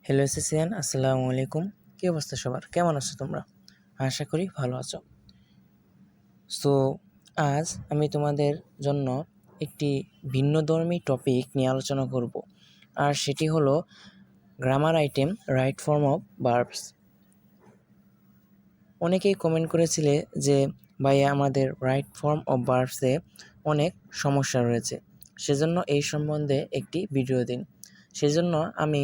Hello এসএসসিয়ান, আসসালামু আলাইকুম। কী অবস্থা সবার? কেমন আছো তোমরা? আশা করি ভালো আছো। সো আজ আমি তোমাদের জন্য একটি ভিন্নধর্মী টপিক নিয়ে আলোচনা করব, আর সেটি হলো grammar item right form of verbs. অনেকেই কমেন্ট করেছিলে যে ভাইয়া আমাদের রাইট ফর্ম অফ ভার্বসে অনেক সমস্যা রয়েছে, সেজন্য এই সম্বন্ধে একটি ভিডিও দিন। সেজন্য আমি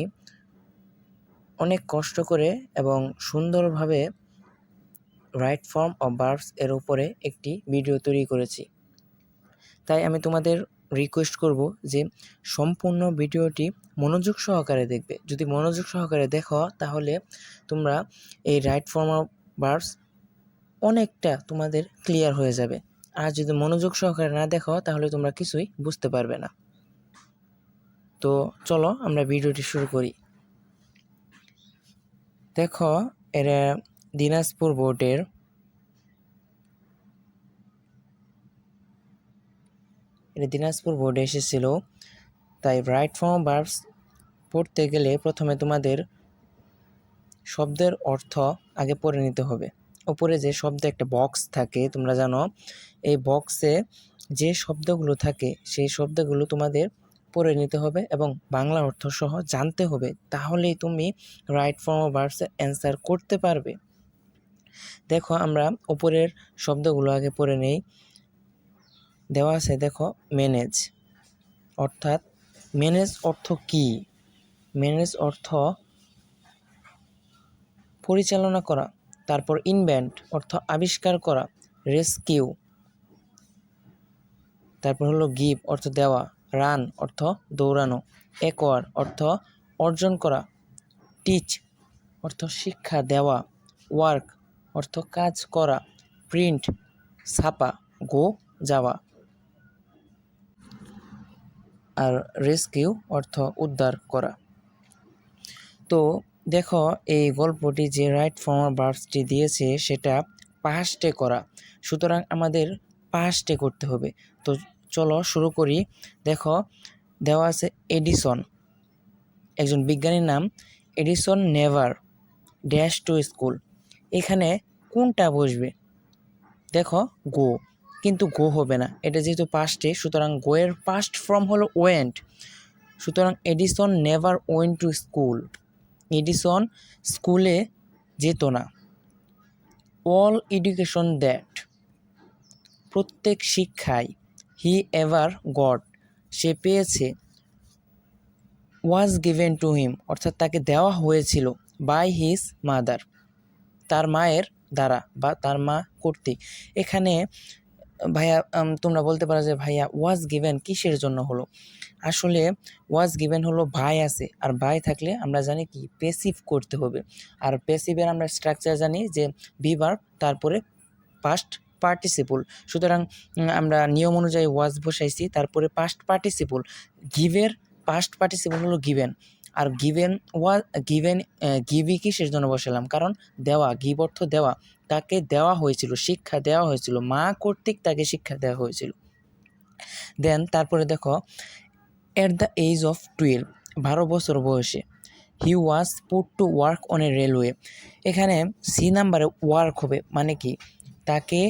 অনেক কষ্ট করে এবং সুন্দরভাবে রাইট ফর্ম অফ ভার্বস এর উপরে একটি ভিডিও তৈরি করেছি। তাই আমি তোমাদের রিকোয়েস্ট করব যে সম্পূর্ণ ভিডিওটি মনোযোগ সহকারে দেখবে। যদি মনোযোগ সহকারে দেখো তাহলে তোমরা এই রাইট ফর্ম অফ ভার্বস অনেকটা তোমাদের ক্লিয়ার হয়ে যাবে। আর যদি মনোযোগ সহকারে না দেখো তাহলে তোমরা কিছুই বুঝতে পারবে না। তো চলো আমরা ভিডিওটি শুরু করি। দেখো, এরা দিনাজপুর বোর্ডে এসেছিল। তাই রাইট ফর্ম অফ ভার্বস পড়তে গেলে প্রথমে তোমাদের শব্দের অর্থ আগে পড়ে নিতে হবে। উপরে যে শব্দ একটা বক্স থাকে তোমরা জানো, এই বক্সে যে শব্দগুলো থাকে সেই শব্দগুলো তোমাদের পড়ে নিতে হবে এবং বাংলা অর্থ সহ জানতে হবে, তাহলেই তুমি রাইট ফর্ম অফ ভার্বসের অ্যান্সার করতে পারবে। দেখো, আমরা উপরের শব্দগুলো আগে পড়ে নেই। দেওয়া আছে, দেখো, ম্যানেজ। অর্থাৎ ম্যানেজ অর্থ কি? ম্যানেজ অর্থ পরিচালনা করা। তারপর ইনভেন্ট অর্থ আবিষ্কার করা। রেস্কিউ, তারপর হলো গিভ অর্থ দেওয়া। রান অর্থ দৌড়ানো। অ্যাকোয়ার অর্থ অর্জন করা। টিচ অর্থ শিক্ষা দেওয়া। ওয়ার্ক অর্থ কাজ করা। প্রিন্ট ছাপা, গো যাওয়া। আর রেস্কিউ অর্থ উদ্ধার করা। তো দেখো, এই গল্পটি যে রাইট ফর্ম অফ ভার্বসটি দিয়েছে সেটা পাস্টে করা, সুতরাং আমাদের পাস্টে করতে হবে। তো চলো শুরু করি। দেখো, দেওয়া আছে এডিসন, একজন বিজ্ঞানীর নাম। Edison never dash to school. এখানে কোনটা বসবে? দেখো, গো, কিন্তু গো হবে না, এটা যেহেতু পাস্টে, সুতরাং গো এর পাস্ট ফর্ম হলো ওয়েন্ট। সুতরাং Edison never went to school. Edison স্কুলে যেত না। অল এডুকেশন দ্যাট, প্রত্যেক শিক্ষায়, হি এভার গট, সে পেয়েছে। ওয়াজ গিভেন টু হিম, অর্থাৎ তাকে দেওয়া হয়েছিল। বাই হিজ মাদার, তার মায়ের দ্বারা বা তার মা কর্তৃক। এখানে ভাইয়া তোমরা বলতে পারো যে ভাইয়া ওয়াজ গিভেন কিসের জন্য হলো? আসলে ওয়াজ গিভেন হলো ভাই আছে, আর ভাই থাকলে আমরা জানি কি প্যাসিভ করতে হবে। আর প্যাসিভের আমরা স্ট্রাকচার জানি যে বি ভার্ব তারপরে পাস্ট পার্টিসিপল। সুতরাং আমরা নিয়ম অনুযায়ী ওয়াজ বসাইছি, তারপরে পাস্ট পার্টিসিপল। গিভের পাস্ট পার্টিসিপল হলো গিভেন। আর গিভি কিসের জন্য বসালাম? কারণ দেওয়া, গিভ অর্থ দেওয়া, তাকে দেওয়া হয়েছিল, শিক্ষা দেওয়া হয়েছিল, মা কর্তৃক তাকে শিক্ষা দেওয়া হয়েছিল। দেন তারপরে দেখো, এট দ্য এজ অফ 12, 12 বছর বয়সে, he was put to work on a railway. এখানে সি নাম্বারে ওয়ার্ক হবে, মানে কি তাকে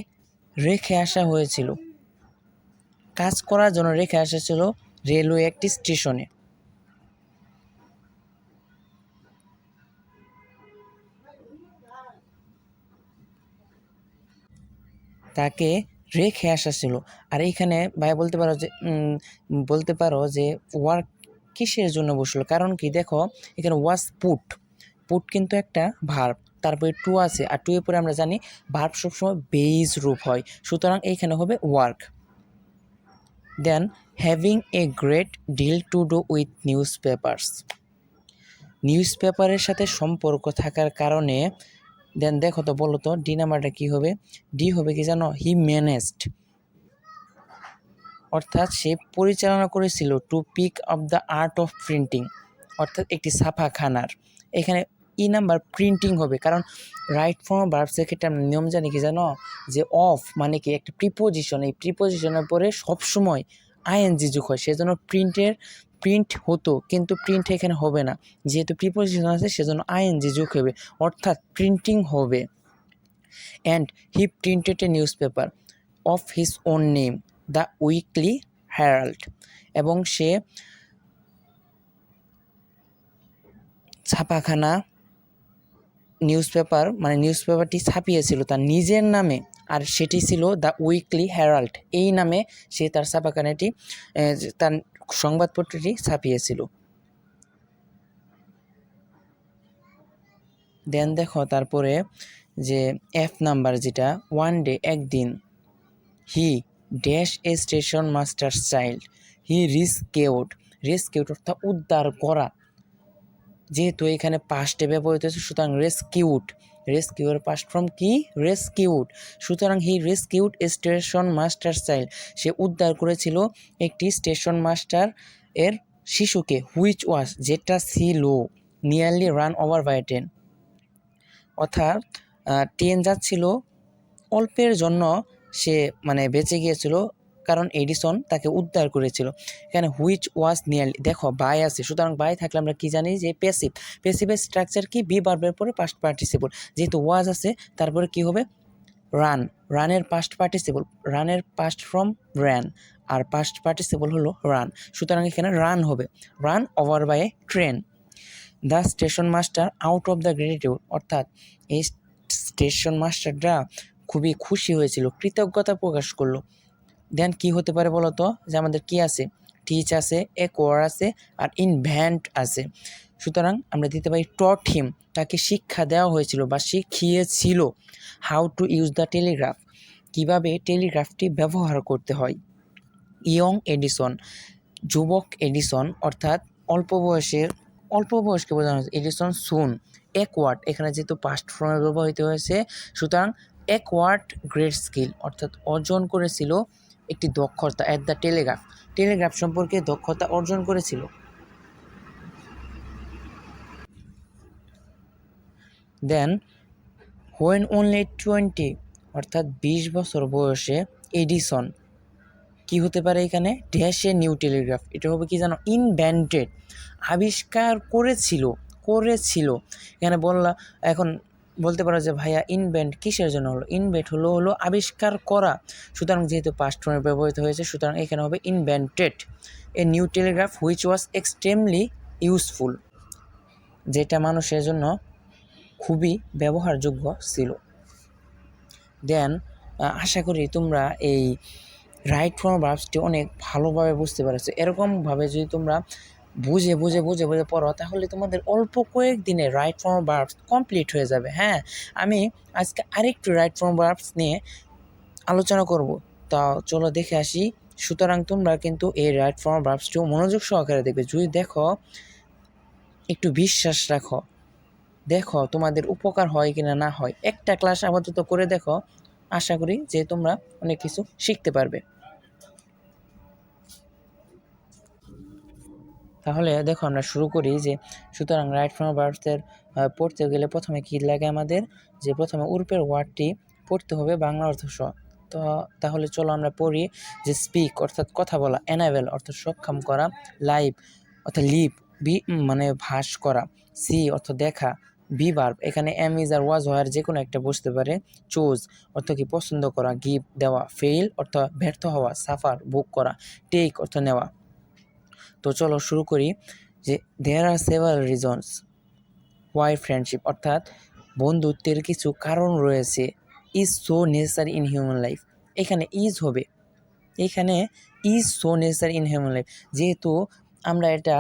রেখে আসা হয়েছিল, কাজ করার জন্য রেখে আসা ছিল রেলওয়ে একটি স্টেশনে। তাকে রেখে আসা ছিল। আর এইখানে ভাই বলতে পারো যে ওয়ার্ক কিসের জন্য বসলো? কারণ কি, দেখো এখানে ওয়াজ পুট কিন্তু একটা ভার্ব, তারপরে টু আছে, আর টু এর পরে আমরা জানি ভার্ব সবসময় বেইজ রূপ হয়, সুতরাং এইখানে হবে work. Then having a great deal to do with news পেপারের সাথে সম্পর্ক থাকার কারণে। দেন দেখো তো, বলো তো ডি নাম্বারটা কী হবে? ডি হবে কি জানো? হি ম্যানেজড, অর্থাৎ সে পরিচালনা করেছিল to peak of the art of printing, অর্থাৎ একটি ছাপাখানার। এখানে ই নাম্বার প্রিন্টিং হবে, কারণ রাইট ফর্ম অফ ভার্বসের ক্ষেত্রে আমরা নিয়ম জানি কি জানো, যে অফ মানে কি একটা প্রিপোজিশন, এই প্রিপোজিশনের পরে সবসময় আইএনজি যোগ হয়, সেজন্য প্রিন্ট হতো, কিন্তু প্রিন্ট এখানে হবে না, যেহেতু প্রিপোজিশন আছে সেজন্য আইএনজি যোগ হবে, অর্থাৎ প্রিন্টিং হবে। And he printed A news paper of his own name, the weekly Herald, এবং সে ছাপাখানা নিউজ পেপারটি ছাপিয়েছিল তার নিজের নামে, আর সেটি ছিল দ্য উইকলি হেরাল্ড। এই নামে সে তার ছাপাখানাটি তার সংবাদপত্রটি ছাপিয়েছিল। দেন দেখো তারপরে যে এফ নাম্বার, যেটা ওয়ান ডে, একদিন, he dash a station master child, he rescued অর্থাৎ উদ্ধার করা, যেহেতু এখানে পাস্টে ব্যবহৃত হয়েছে সুতরাং রেস্কিউর পাস্ট ফর্ম কি, রেস্কিউড। সুতরাং হি রেস্কিউড এ স্টেশন মাস্টার চাইল্ড, সে উদ্ধার করেছিল একটি স্টেশন মাস্টার এর শিশুকে, হুইচ ওয়াজ, যেটা ছিল, nearly run over by train, অর্থাৎ ট্রেন যাচ্ছিল, অল্পের জন্য সে বেঁচে গিয়েছিল, কারণ এডিসন তাকে উদ্ধার করেছিল। এখানে হুইচ ওয়াজ নিয়ারলি, দেখো বাই আছে, সুতরাং বাই থাকলে আমরা কি জানি যে প্যাসিভের স্ট্রাকচার কি, বি ভার্বের পরে পাস্ট পার্টিসিপল, যেহেতু ওয়াজ আছে তারপরে কি হবে, রানের পাস্ট পার্টিসিপল, রানের পাস্ট ফর্ম র্যান, আর পাস্ট পার্টিসিপল হলো রান, সুতরাং এখানে রান হবে, run over by a train. The station master out of the gratitude, অর্থাৎ এই স্টেশন মাস্টাররা খুবই খুশি হয়েছিল, কৃতজ্ঞতা প্রকাশ করলো। দেন কি হতে পারে বলো তো, যে আমাদের কি আছে, টিচ আছে, একোয়ার আছে, আর ইনভেন্ট আছে, সুতরাং আমরা দিতে পারি টট হিম, তাকে শিক্ষা দেওয়া হয়েছিল বা শিখিয়েছিল, how to use the telegraph, কিভাবে টেলিগ্রাফটি ব্যবহার করতে হয়। ইয়ং এডিসন, যুবক এডিসন, অর্থাৎ অল্প বয়সকে বোঝানো হয়েছে, এডিসন সুন, একওয়ার্ড, এখানে যেহেতু পাস্ট ফর্মে ব্যবহৃত হয়েছে সুতরাং একওয়ার্ড গ্রেট স্কিল, অর্থাৎ অর্জন করেছিল একটি দক্ষতা, অ্যাট দ্য টেলিগ্রাফ সম্পর্কে দক্ষতা অর্জন করেছিল। দেন হোয়েন অনলি 20, অর্থাৎ 20 বছর বয়সে এডিসন কি হতে পারে, এখানে ড্যাশে নিউ টেলিগ্রাফ, এটা হবে কি জানো, ইনভেন্টেড, আবিষ্কার করেছিল। এখানে এখন বলতে পারো যে ভাইয়া ইনভেন্ট কিসের জন্য হলো, ইনভেন্ট হলো আবিষ্কার করা, সুতরাং যেহেতু পাস্ট ফর্মে ব্যবহৃত হয়েছে সুতরাং এখানে হবে invented a new Telegraph which was extremely useful, যেটা মানুষের জন্য খুবই ব্যবহারযোগ্য ছিল। দেন আশা করি তোমরা এই রাইট ফর্ম ভার্বসটি অনেক ভালোভাবে বুঝতে পারছো। এরকমভাবে যদি তোমরা বুঝে পড়ো তাহলে তোমাদের অল্প কয়েকদিনে রাইট ফর্ম ভার্বস কমপ্লিট হয়ে যাবে। হ্যাঁ, আমি আজকে আরেকটু রাইট ফর্ম ভার্বস নিয়ে আলোচনা করব, তা চলো দেখে আসি। সুতরাং তোমরা কিন্তু এই রাইট ফর্ম ভার্বসটিও মনোযোগ সহকারে দেখবে, যদি দেখো একটু বিশ্বাস রাখো, দেখো তোমাদের উপকার হয় কিনা না হয়, একটা ক্লাস আপাতত করে দেখো, আশা করি যে তোমরা অনেক কিছু শিখতে পারবে। তাহলে দেখো আমরা শুরু করি যে সুতরাং রাইট ফর্ম ভার্বসের পড়তে গেলে প্রথমে কি লাগে আমাদের, যে প্রথমে উর্পের ওয়ার্ডটি পড়তে হবে বাংলা অর্থ সহ। তো তাহলে চলো আমরা পড়ি যে স্পিক অর্থাৎ কথা বলা, এনাবেল অর্থাৎ সক্ষম করা, লাইভ অর্থাৎ লিভ ভাস করা, সি অর্থ দেখা, বি ভার্ব এখানে am is are was were যে কোনো একটা বসতে পারে, চুজ অর্থ কি পছন্দ করা, গিভ দেওয়া, ফেইল অর্থ ব্যর্থ হওয়া, সাফার ভোগ করা, টেক অর্থ নেওয়া। তো চলো শুরু করি যে there are several reasons why friendship, অর্থাৎ বন্ধুত্বের কিছু কারণ রয়েছে, is so necessary in human life, এখানে is so necessary in human life, যেহেতু আমরা এটা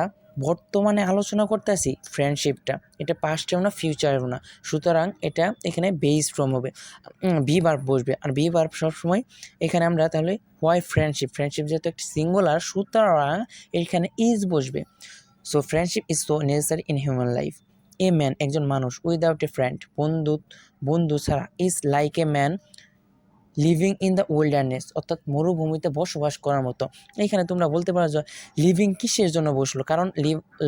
বর্তমানে আলোচনা করতেছি ফ্রেন্ডশিপটা, এটা পাস্টেও না ফিউচারেও না, সুতরাং এটা এখানে বেস ফ্রম হবে, বি ভার্ব বসবে, আর বি ভার্ব সবসময় এখানে আমরা তাহলে হোয়াই ফ্রেন্ডশিপ যেহেতু একটা সিঙ্গুলার সুতরাং এখানে ইজ বসবে। So friendship is so necessary in human life. A man একজন মানুষ, উইদাউট এ ফ্রেন্ড বন্ধু ছাড়া, is like a man living in the wilderness অর্থাৎ মরুভূমিতে বসবাস করার মতো। এইখানে তোমরা বলতে পারো যে লিভিং কিসের জন্য বসলো, কারণ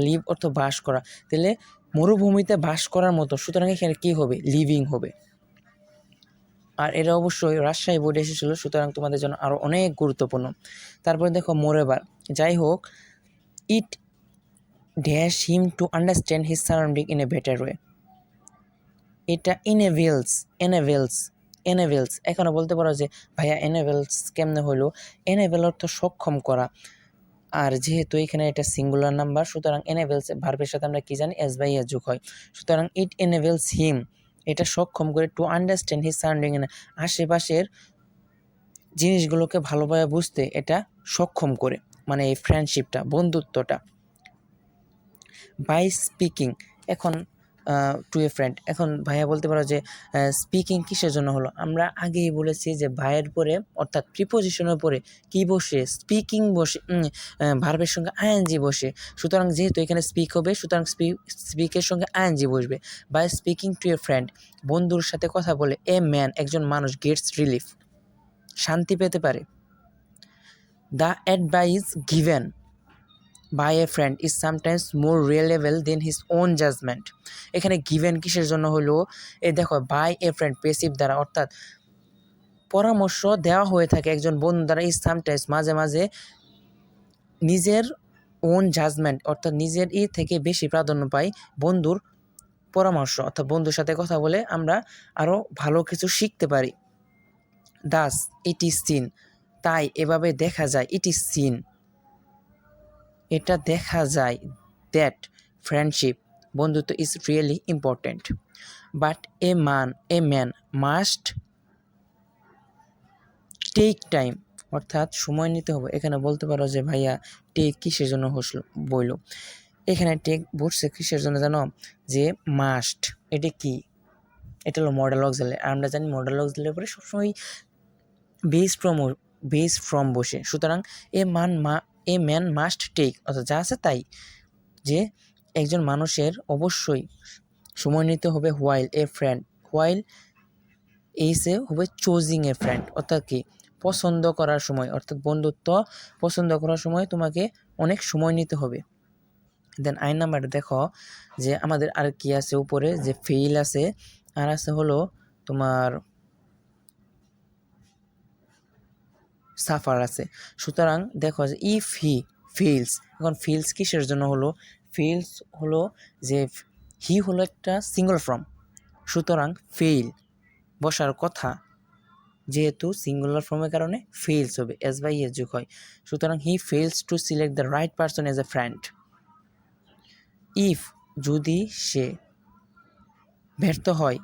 লিভ অর্থ বাস করা, তাহলে মরুভূমিতে বাস করার মতো, সুতরাং এখানে কি হবে, লিভিং হবে। আর এটা অবশ্যই রাজশাহী বোর্ডে এসেছিলো, সুতরাং তোমাদের জন্য আরও অনেক গুরুত্বপূর্ণ। তারপরে দেখো মোরেবার, যাই হোক, it dash him to understand his surrounding in a better way. এটা এনেভেলস এখনও বলতে পারো যে ভাইয়া এনেভেলস কেমনে হলো। এনেভেল অর্থ সক্ষম করা, আর যেহেতু এখানে এটা সিঙ্গুলার নাম্বার, সুতরাং এনেভেলস ভার্বের সাথে আমরা কি জানি এস বাই এস যোগ হয়। সুতরাং ইট এনেভেলস হিম, এটা সক্ষম করে, টু আন্ডারস্ট্যান্ড হিজ সারাউন্ডিং, আশেপাশের জিনিসগুলোকে ভালোভাবে বুঝতে এটা সক্ষম করে, মানে এই ফ্রেন্ডশিপটা, বন্ধুত্বটা। বাই স্পিকিং, এখন টু এ ফ্রেন্ড, এখন ভাইয়া বলতে পারো যে স্পিকিং কিসের জন্য হলো। আমরা আগেই বলেছি যে ভাইয়ের পরে অর্থাৎ প্রিপোজিশনের পরে কি বসে, স্পিকিং বসে, ভার্বের সঙ্গে আইএনজি বসে। সুতরাং যেহেতু এখানে স্পিক হবে, সুতরাং স্পিকের সঙ্গে আইএনজি বসবে। By speaking to a friend, বন্ধুর সাথে কথা বলে, এ ম্যান, একজন মানুষ, গেটস রিলিফ, শান্তি পেতে পারে। The advice given by a friend is sometimes more reliable than his own judgement. এখানে গিভেন কিসের জন্য হলো, এ দেখো বাই এ ফ্রেন্ড পেসিভ দ্বারা, অর্থাৎ পরামর্শ দেওয়া হয়ে থাকে একজন বন্ধু দ্বারা, ইজ সামটাইমস মাঝে মাঝে, নিজের ওন জাজমেন্ট অর্থাৎ নিজের থেকে বেশি প্রাধান্য পায় বন্ধুর পরামর্শ, অর্থাৎ বন্ধুর সাথে কথা বলে আমরা আরও ভালো কিছু শিখতে পারি। দাস ইট ইজ সিন, তাই এভাবে দেখা যায়, ইট ইজ সিন, এটা দেখা যায়, দ্যাট ফ্রেন্ডশিপ, বন্ধুত্ব, is really important. But a man must take time, অর্থাৎ সময় নিতে হবে। এখানে বলতে পারো যে ভাইয়া টেক কিসের জন্য বইল। এখানে টেক বসছে কিসের জন্য জানো, যে মাস্ট, এটা কি, এটা হলো মডেল অক্সিলারি। আর আমরা জানি মডেল অক্সিলারির পরে সবসময় বেস ফ্রম বসে। সুতরাং এ ম্যান মাস্ট টেক, অর্থাৎ যা আছে তাই, যে একজন মানুষের অবশ্যই সময় নিতে হবে। হোয়াইল এইসে হবে চুজিং এ ফ্রেন্ড, অর্থাৎ কি, পছন্দ করার সময়, অর্থাৎ বন্ধুত্ব পছন্দ করার সময় তোমাকে অনেক সময় নিতে হবে। দেন আই নাম্বারটা দেখো যে আমাদের আর কি আছে, উপরে যে ফেইল আছে, আর আছে হলো তোমার সাফার আছে। সুতরাং দেখো যে ইফ হি ফিলস, এখন ফিলস কিসের জন্য হলো, ফিলস হলো যে হি হলো একটা সিঙ্গল ফর্ম, সুতরাং ফেইল বসার কথা, যেহেতু সিঙ্গুলার ফর্মের কারণে ফেইলস হবে, এস বাই এস যোগ হয়। সুতরাং he fails to select the right person as a friend. If, যদি সে ব্যর্থ হয়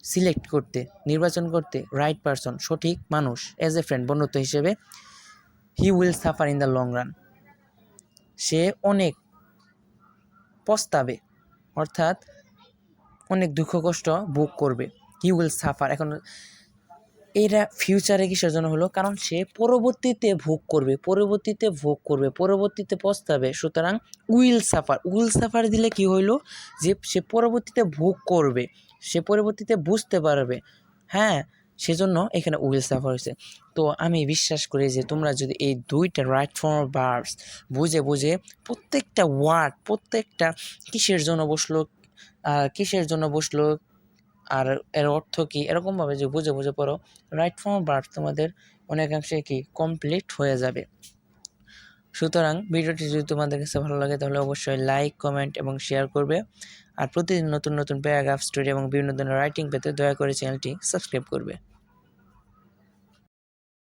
সিলেক্ট করতে, নির্বাচন করতে, রাইট পারসন, সঠিক মানুষ, এজ এ ফ্রেন্ড, বন্ধুত্ব হিসেবে, he will suffer in the long run, সে অনেক পস্তাবে, অর্থাৎ অনেক দুঃখ কষ্ট ভোগ করবে। হি উইল সাফার, এখন এটা ফিউচারে কিসের জন্য হলো, কারণ সে পরবর্তীতে ভোগ করবে, পরবর্তীতে পস্তাবে। সুতরাং উইল সাফার দিলে কি হইলো, যে সে পরবর্তীতে ভোগ করবে, সে পরবর্তীতে বুঝতে পারবে, হ্যাঁ, সেজন্য এখানে উইল সাফার হয়েছে। তো আমি বিশ্বাস করি যে তোমরা যদি এই দুইটা রাইট ফর্ম ভার্বস বুঝে প্রত্যেকটা ওয়ার্ড, প্রত্যেকটা কিসের জন্য বসলো আর এর অর্থ কি, এরকমভাবে যে বুঝে পড়ো, রাইট ফর্ম ভার্ব তোমাদের অনেকাংশে কি কমপ্লিট হয়ে যাবে। সুতরাং ভিডিওটি যদি তোমাদের কাছে ভালো লাগে তাহলে অবশ্যই লাইক, কমেন্ট এবং শেয়ার করবে। আর প্রতিদিন নতুন নতুন প্যারাগ্রাফ, স্টোরি এবং বিভিন্ন ধরনের রাইটিং পেতে দয়া করে চ্যানেলটি সাবস্ক্রাইব করবে।